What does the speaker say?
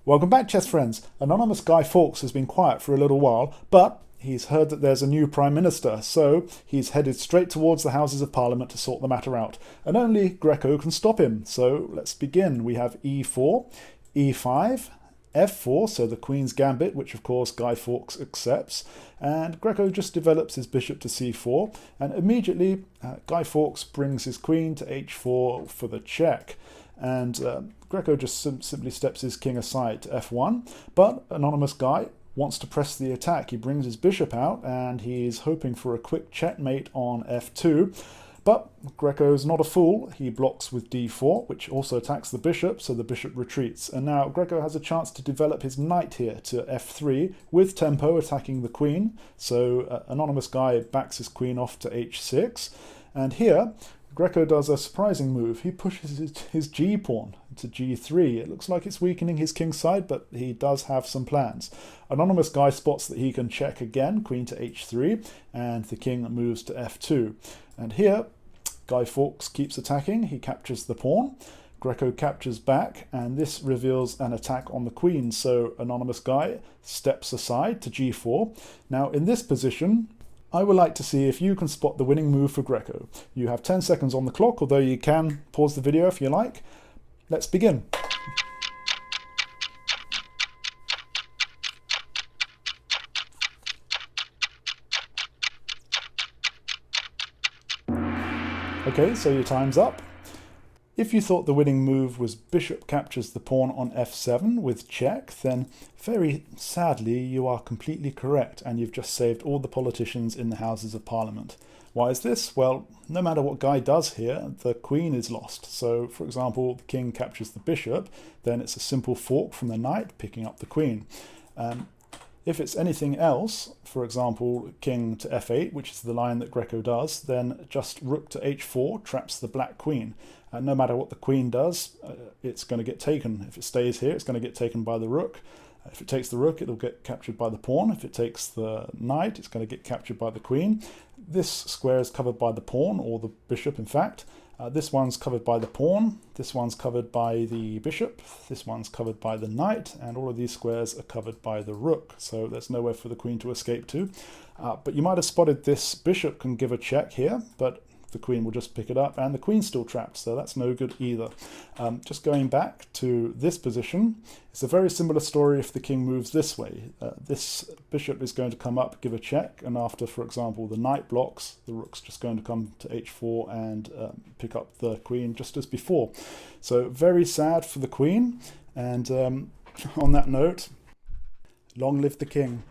Welcome back, chess friends. Anonymous Guy Fawkes has been quiet for a little while, but he's heard that there's a new Prime Minister, so he's headed straight towards the Houses of Parliament to sort the matter out. And only Greco can stop him, so let's begin. We have e4, e5, f4, so the Queen's Gambit, which of course Guy Fawkes accepts, and Greco just develops his bishop to c4, and immediately Guy Fawkes brings his queen to h4 for the check. And Greco just simply steps his king aside to f1, but Anonymous Guy wants to press the attack. He brings his bishop out and he's hoping for a quick checkmate on f2, but Greco's not a fool. He blocks with d4, which also attacks the bishop, so the bishop retreats. And now Greco has a chance to develop his knight here to f3 with tempo attacking the queen, so Anonymous Guy backs his queen off to h6, and here Greco does a surprising move. He pushes his g-pawn to g3. It looks like it's weakening his king's side, but he does have some plans. Anonymous Guy spots that he can check again, queen to h3, and the king moves to f2. And here, Guy Fawkes keeps attacking. He captures the pawn. Greco captures back, and this reveals an attack on the queen, so Anonymous Guy steps aside to g4. Now, in this position, I would like to see if you can spot the winning move for Greco. You have 10 seconds on the clock, although you can pause the video if you like. Let's begin. Okay, so your time's up. If you thought the winning move was bishop captures the pawn on f7 with check, then very sadly you are completely correct and you've just saved all the politicians in the Houses of Parliament. Why is this? Well, no matter what Guy does here, the queen is lost. So, for example, the king captures the bishop, then it's a simple fork from the knight picking up the queen. If it's anything else, for example, king to f8, which is the line that Greco does, then just rook to h4 traps the black queen. No matter what the queen does, it's going to get taken. If it stays here, it's going to get taken by the rook. If it takes the rook, it'll get captured by the pawn. If it takes the knight, it's going to get captured by the queen. This square is covered by the pawn, or the bishop in fact. This one's covered by the pawn, this one's covered by the bishop, this one's covered by the knight, and all of these squares are covered by the rook, so there's nowhere for the queen to escape to. But you might have spotted this bishop can give a check here, but the queen will just pick it up, and the queen's still trapped, so that's no good either. Just going back to this position, it's a very similar story if the king moves this way. This bishop is going to come up, give a check, and after, for example, the knight blocks, the rook's just going to come to h4 and pick up the queen just as before. So very sad for the queen, and on that note, long live the king.